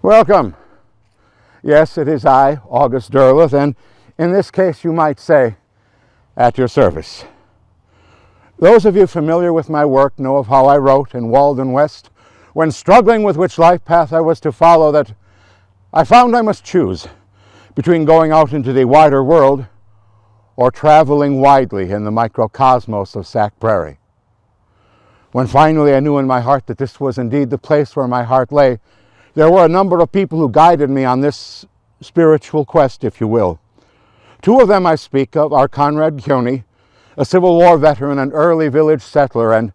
Welcome. Yes, it is I, August Derleth, and in this case you might say, at your service. Those of you familiar with my work know of how I wrote in Walden West, when struggling with which life path I was to follow, that I found I must choose between going out into the wider world or traveling widely in the microcosmos of Sauk Prairie. When finally I knew in my heart that this was indeed the place where my heart lay, there were a number of people who guided me on this spiritual quest, if you will. Two of them I speak of are Conrad Kearney, a Civil War veteran and early village settler, and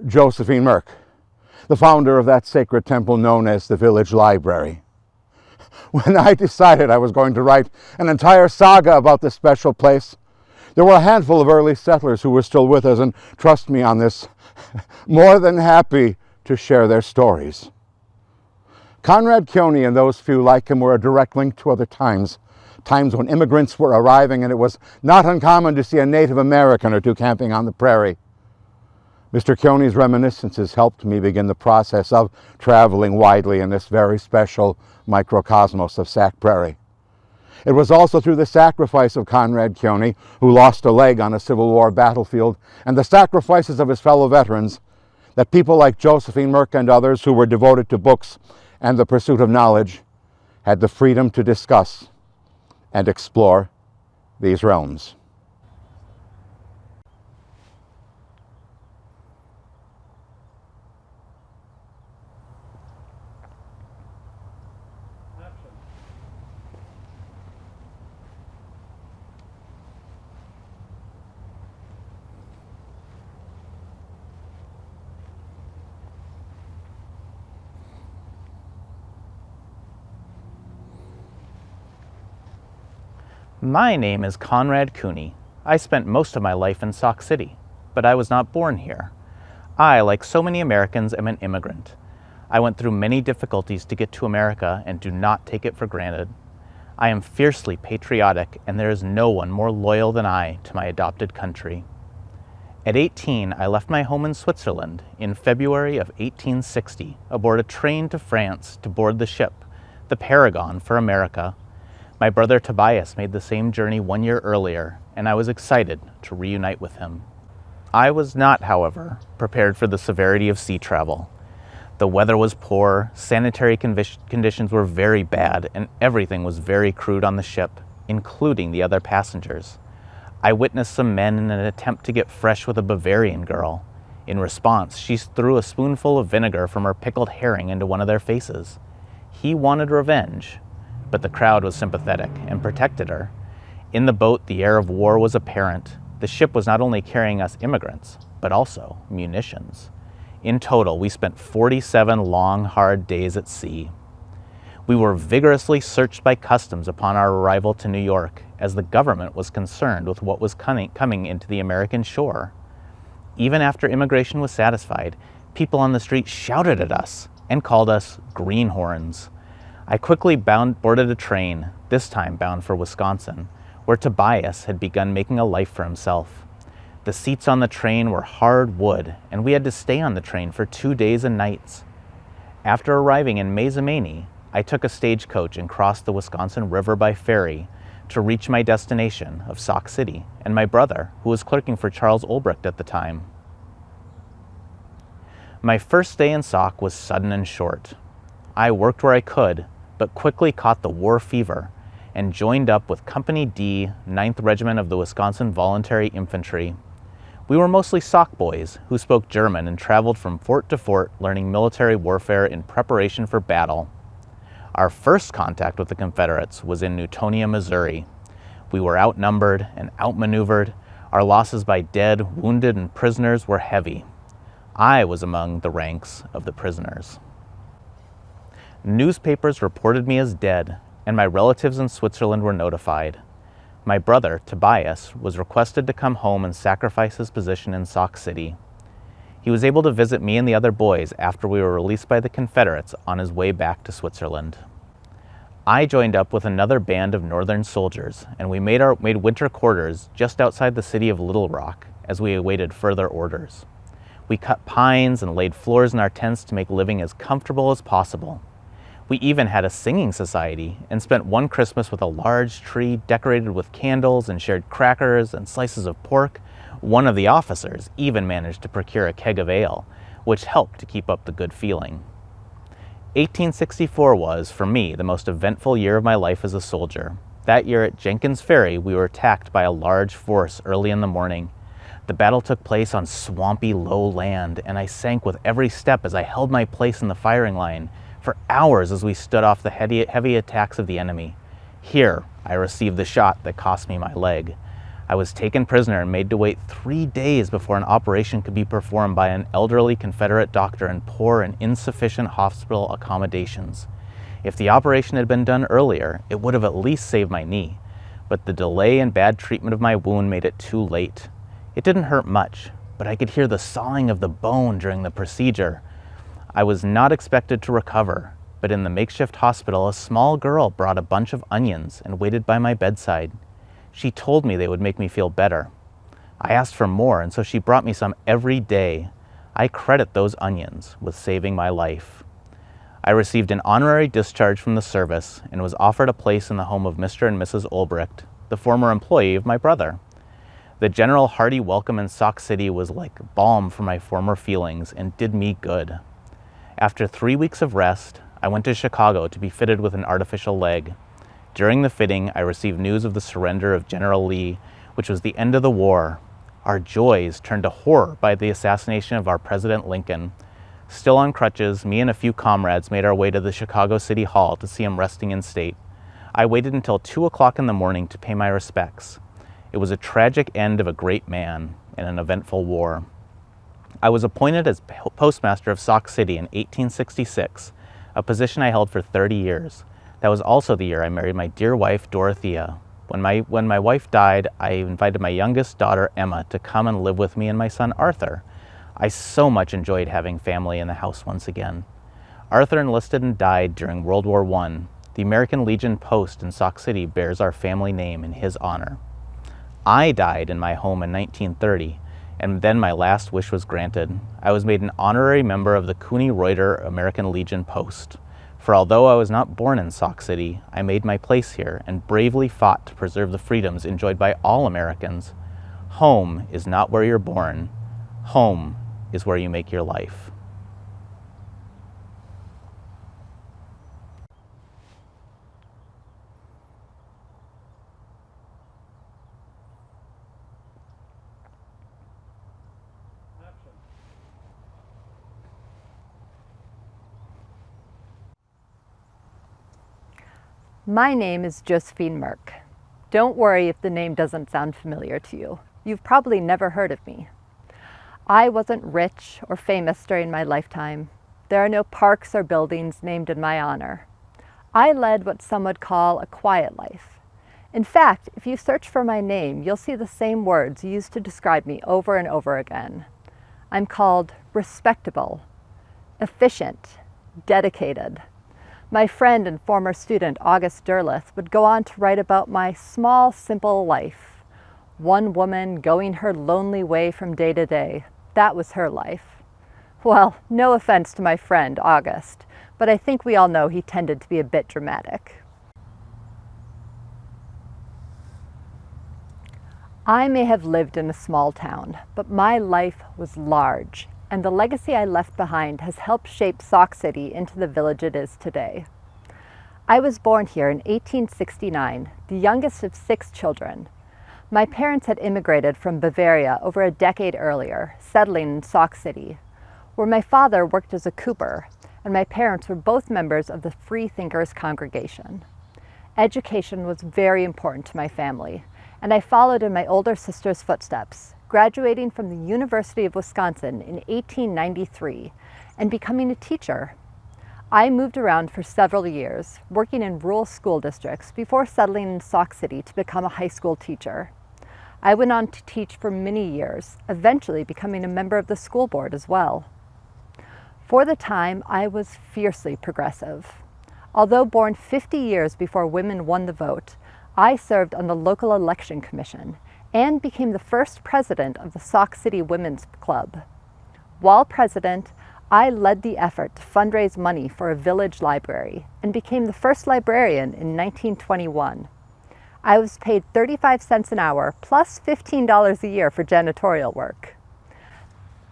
Josephine Merck, the founder of that sacred temple known as the village library. When I decided I was going to write an entire saga about this special place, there were a handful of early settlers who were still with us, and trust me on this, more than happy to share their stories. Conrad Kearney and those few like him were a direct link to other times when immigrants were arriving and it was not uncommon to see a Native American or two camping on the prairie. Mr. Kearney's reminiscences helped me begin the process of traveling widely in this very special microcosmos of Sauk Prairie. It was also through the sacrifice of Conrad Kearney, who lost a leg on a Civil War battlefield, and the sacrifices of his fellow veterans, that people like Josephine Merck and others who were devoted to books and the pursuit of knowledge had the freedom to discuss and explore these realms. My name is Conrad Kearney. I spent most of my life in Sauk City, but I was not born here. I, like so many Americans, am an immigrant. I went through many difficulties to get to America and do not take it for granted. I am fiercely patriotic, and there is no one more loyal than I to my adopted country. At 18, I left my home in Switzerland in February of 1860 aboard a train to France to board the ship, the Paragon, for America. My brother Tobias made the same journey 1 year earlier, and I was excited to reunite with him. I was not, however, prepared for the severity of sea travel. The weather was poor, sanitary conditions were very bad, and everything was very crude on the ship, including the other passengers. I witnessed some men in an attempt to get fresh with a Bavarian girl. In response, she threw a spoonful of vinegar from her pickled herring into one of their faces. He wanted revenge, but the crowd was sympathetic and protected her. In the boat, the air of war was apparent. The ship was not only carrying us immigrants, but also munitions. In total, we spent 47 long, hard days at sea. We were vigorously searched by customs upon our arrival to New York, as the government was concerned with what was coming into the American shore. Even after immigration was satisfied, people on the street shouted at us and called us greenhorns. I quickly boarded a train, this time bound for Wisconsin, where Tobias had begun making a life for himself. The seats on the train were hard wood, and we had to stay on the train for 2 days and nights. After arriving in Mazomanie, I took a stagecoach and crossed the Wisconsin River by ferry to reach my destination of Sauk City and my brother, who was clerking for Charles Ulbricht at the time. My first day in Sauk was sudden and short. I worked where I could, but quickly caught the war fever and joined up with Company D, 9th Regiment of the Wisconsin Voluntary Infantry. We were mostly Sauk boys who spoke German and traveled from fort to fort learning military warfare in preparation for battle. Our first contact with the Confederates was in Newtonia, Missouri. We were outnumbered and outmaneuvered. Our losses by dead, wounded, and prisoners were heavy. I was among the ranks of the prisoners. Newspapers reported me as dead, and my relatives in Switzerland were notified. My brother, Tobias, was requested to come home and sacrifice his position in Sauk City. He was able to visit me and the other boys after we were released by the Confederates on his way back to Switzerland. I joined up with another band of Northern soldiers, and we made winter quarters just outside the city of Little Rock as we awaited further orders. We cut pines and laid floors in our tents to make living as comfortable as possible. We even had a singing society and spent one Christmas with a large tree decorated with candles and shared crackers and slices of pork. One of the officers even managed to procure a keg of ale, which helped to keep up the good feeling. 1864 was, for me, the most eventful year of my life as a soldier. That year at Jenkins Ferry, we were attacked by a large force early in the morning. The battle took place on swampy, low land, and I sank with every step as I held my place in the firing line for hours as we stood off the heavy attacks of the enemy. Here, I received the shot that cost me my leg. I was taken prisoner and made to wait 3 days before an operation could be performed by an elderly Confederate doctor in poor and insufficient hospital accommodations. If the operation had been done earlier, it would have at least saved my knee, but the delay and bad treatment of my wound made it too late. It didn't hurt much, but I could hear the sawing of the bone during the procedure. I was not expected to recover, but in the makeshift hospital, a small girl brought a bunch of onions and waited by my bedside. She told me they would make me feel better. I asked for more, and so she brought me some every day. I credit those onions with saving my life. I received an honorary discharge from the service and was offered a place in the home of Mr. and Mrs. Ulbricht, the former employee of my brother. The general hearty welcome in Sauk City was like balm for my former feelings and did me good. After 3 weeks of rest, I went to Chicago to be fitted with an artificial leg. During the fitting, I received news of the surrender of General Lee, which was the end of the war. Our joys turned to horror by the assassination of our President Lincoln. Still on crutches, me and a few comrades made our way to the Chicago City Hall to see him resting in state. I waited until 2 o'clock in the morning to pay my respects. It was a tragic end of a great man in an eventful war. I was appointed as postmaster of Sauk City in 1866, a position I held for 30 years. That was also the year I married my dear wife, Dorothea. When my wife died, I invited my youngest daughter, Emma, to come and live with me and my son, Arthur. I so much enjoyed having family in the house once again. Arthur enlisted and died during World War I. The American Legion Post in Sauk City bears our family name in his honor. I died in my home in 1930, and then my last wish was granted. I was made an honorary member of the Cooney Reuter American Legion Post. For although I was not born in Sauk City, I made my place here and bravely fought to preserve the freedoms enjoyed by all Americans. Home is not where you're born. Home is where you make your life. My name is Josephine Merck. Don't worry if the name doesn't sound familiar to you. You've probably never heard of me. I wasn't rich or famous during my lifetime. There are no parks or buildings named in my honor. I led what some would call a quiet life. In fact, if you search for my name, you'll see the same words used to describe me over and over again. I'm called respectable, efficient, dedicated. My friend and former student, August Derleth, would go on to write about my small, simple life. One woman going her lonely way from day to day. That was her life. Well, no offense to my friend, August, but I think we all know he tended to be a bit dramatic. I may have lived in a small town, but my life was large, and the legacy I left behind has helped shape Sauk City into the village it is today. I was born here in 1869, the youngest of 6 children. My parents had immigrated from Bavaria over a decade earlier, settling in Sauk City, where my father worked as a cooper, and my parents were both members of the Free Thinkers congregation. Education was very important to my family, and I followed in my older sister's footsteps, graduating from the University of Wisconsin in 1893 and becoming a teacher. I moved around for several years, working in rural school districts before settling in Sauk City to become a high school teacher. I went on to teach for many years, eventually becoming a member of the school board as well. For the time, I was fiercely progressive. Although born 50 years before women won the vote, I served on the local election commission and became the first president of the Sauk City Women's Club. While president, I led the effort to fundraise money for a village library and became the first librarian in 1921. I was paid 35 cents an hour plus $15 a year for janitorial work.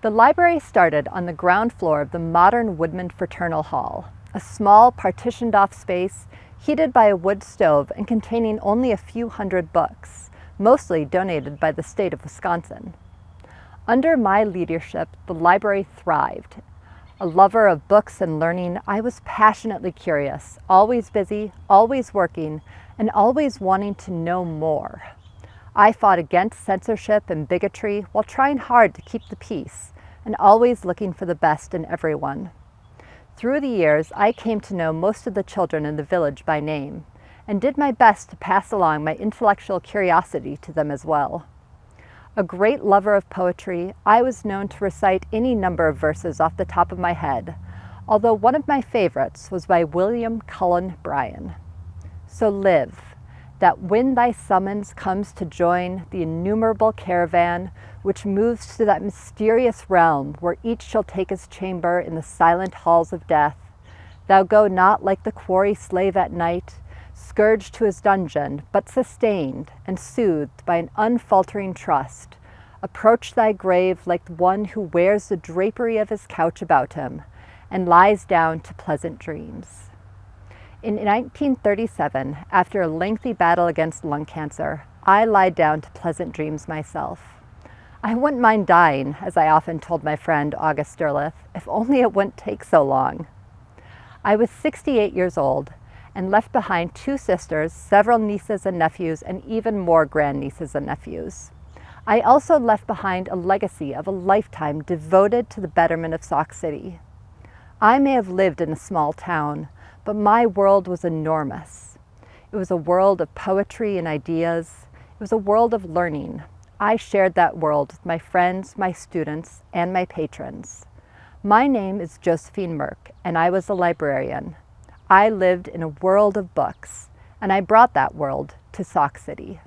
The library started on the ground floor of the modern Woodman Fraternal Hall, a small partitioned-off space heated by a wood stove and containing only a few hundred books, mostly donated by the state of Wisconsin. Under my leadership, the library thrived. A lover of books and learning, I was passionately curious, always busy, always working, and always wanting to know more. I fought against censorship and bigotry while trying hard to keep the peace, and always looking for the best in everyone. Through the years, I came to know most of the children in the village by name, and did my best to pass along my intellectual curiosity to them as well. A great lover of poetry, I was known to recite any number of verses off the top of my head, although one of my favorites was by William Cullen Bryant. So live, that when thy summons comes to join the innumerable caravan which moves to that mysterious realm where each shall take his chamber in the silent halls of death, thou go not like the quarry slave at night, scourged to his dungeon, but sustained and soothed by an unfaltering trust. Approach thy grave like one who wears the drapery of his couch about him, and lies down to pleasant dreams. In 1937, after a lengthy battle against lung cancer, I lied down to pleasant dreams myself. I wouldn't mind dying, as I often told my friend August Derleth, if only it wouldn't take so long. I was 68 years old and left behind 2 sisters, several nieces and nephews, and even more grandnieces and nephews. I also left behind a legacy of a lifetime devoted to the betterment of Sauk City. I may have lived in a small town, but my world was enormous. It was a world of poetry and ideas. It was a world of learning. I shared that world with my friends, my students, and my patrons. My name is Josephine Merck, and I was a librarian. I lived in a world of books, and I brought that world to Sauk City.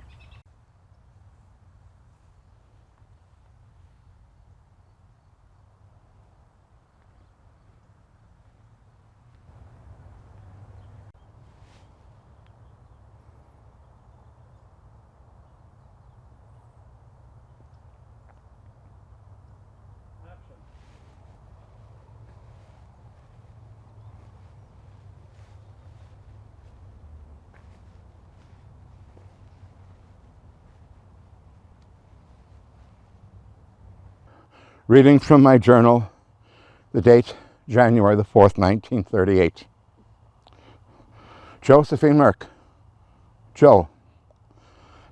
Reading from my journal, the date, January the 4th, 1938. Josephine Merck, Jo,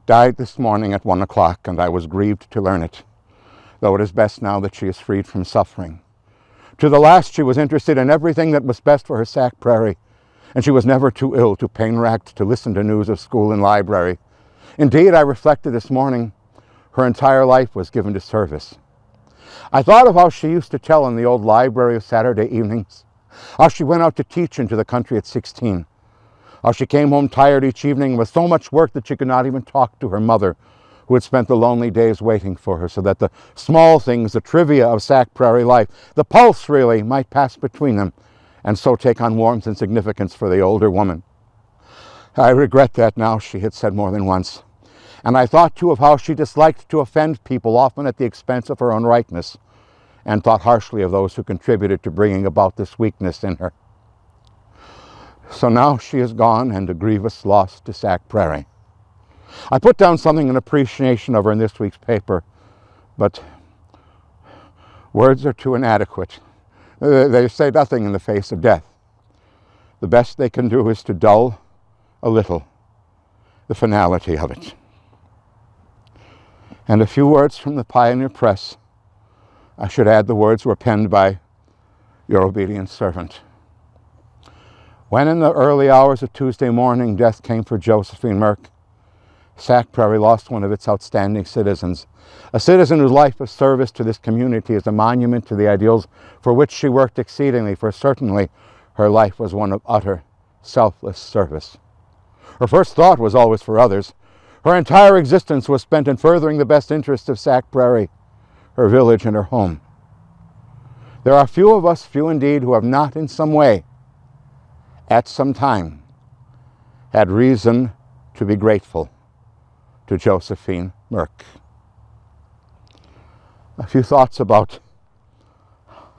died this morning at 1 o'clock, and I was grieved to learn it, though it is best now that she is freed from suffering. To the last, she was interested in everything that was best for her Sauk Prairie, and she was never too ill, too pain-racked to listen to news of school and library. Indeed, I reflected this morning, her entire life was given to service. I thought of how she used to tell in the old library of Saturday evenings, how she went out to teach into the country at 16, how she came home tired each evening with so much work that she could not even talk to her mother, who had spent the lonely days waiting for her, so that the small things, the trivia of Sauk Prairie life, the pulse really, might pass between them, and so take on warmth and significance for the older woman. I regret that now, she had said more than once. And I thought, too, of how she disliked to offend people, often at the expense of her own rightness, and thought harshly of those who contributed to bringing about this weakness in her. So now she is gone, and a grievous loss to Sauk Prairie. I put down something in appreciation of her in this week's paper, but words are too inadequate. They say nothing in the face of death. The best they can do is to dull a little the finality of it. And a few words from the Pioneer Press. I should add the words were penned by your obedient servant. When in the early hours of Tuesday morning death came for Josephine Merck, Sauk Prairie lost one of its outstanding citizens, a citizen whose life of service to this community is a monument to the ideals for which she worked exceedingly, for certainly her life was one of utter, selfless service. Her first thought was always for others. Her entire existence was spent in furthering the best interests of Sauk Prairie, her village and her home. There are few of us, few indeed, who have not in some way, at some time, had reason to be grateful to Josephine Merck. A few thoughts about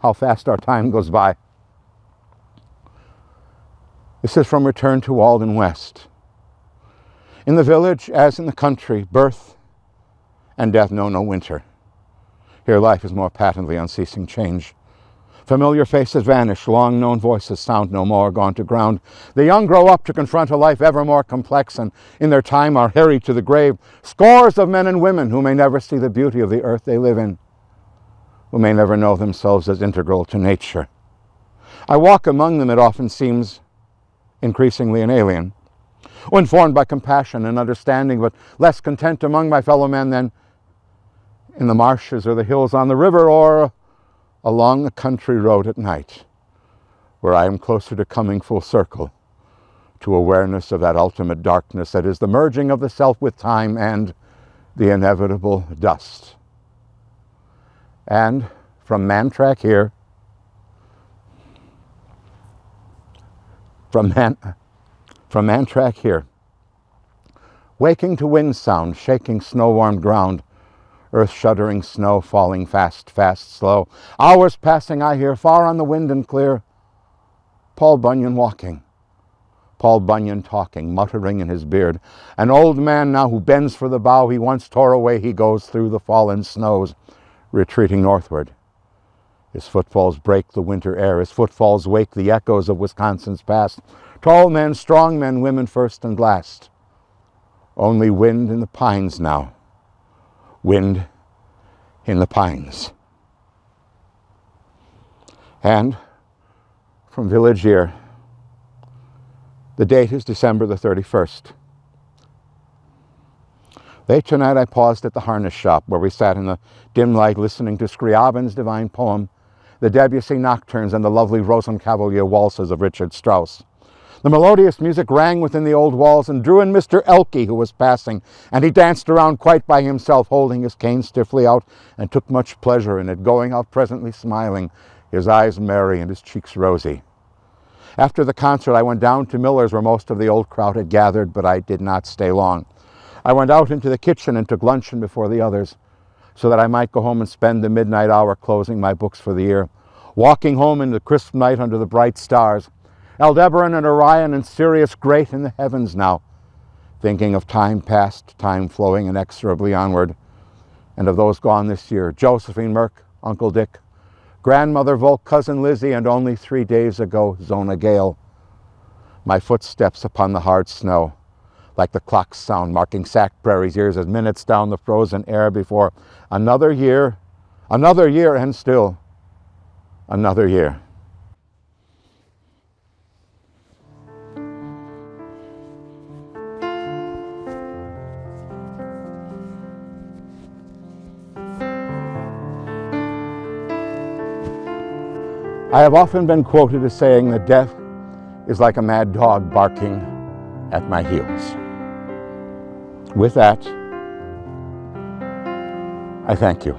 how fast our time goes by. This is from Return to Walden West. In the village, as in the country, birth and death know no winter. Here life is more patently unceasing change. Familiar faces vanish, long-known voices sound no more, gone to ground. The young grow up to confront a life ever more complex, and in their time are harried to the grave. Scores of men and women who may never see the beauty of the earth they live in, who may never know themselves as integral to nature. I walk among them, it often seems, increasingly an alien, informed by compassion and understanding, but less content among my fellow men than in the marshes or the hills on the river or along the country road at night, where I am closer to coming full circle to awareness of that ultimate darkness that is the merging of the self with time and the inevitable dust. And from Mantrack here, from Mantrack here, waking to wind sound, shaking snow-warmed ground, earth shuddering, snow falling fast, fast, slow. Hours passing, I hear, far on the wind and clear, Paul Bunyan walking, Paul Bunyan talking, muttering in his beard. An old man now who bends for the bough he once tore away, he goes through the fallen snows, retreating northward. His footfalls break the winter air, his footfalls wake the echoes of Wisconsin's past. Tall men, strong men, women first and last. Only wind in the pines now. Wind in the pines. And from Village Ear, the date is December the 31st. Late tonight I paused at the harness shop where we sat in the dim light listening to Scriabin's divine poem, the Debussy nocturnes and the lovely Rosenkavalier waltzes of Richard Strauss. The melodious music rang within the old walls and drew in Mr. Elke, who was passing, and he danced around quite by himself, holding his cane stiffly out, and took much pleasure in it, going out presently smiling, his eyes merry and his cheeks rosy. After the concert, I went down to Miller's, where most of the old crowd had gathered, but I did not stay long. I went out into the kitchen and took luncheon before the others, so that I might go home and spend the midnight hour closing my books for the year, walking home in the crisp night under the bright stars, Aldebaran and Orion and Sirius great in the heavens now, thinking of time past, time flowing inexorably onward, and of those gone this year, Josephine Merck, Uncle Dick, Grandmother Volk, Cousin Lizzie, and only 3 days ago, Zona Gale. My footsteps upon the hard snow, like the clock's sound marking Sauk Prairie's years as minutes down the frozen air before another year, and still another year. I have often been quoted as saying that death is like a mad dog barking at my heels. With that, I thank you.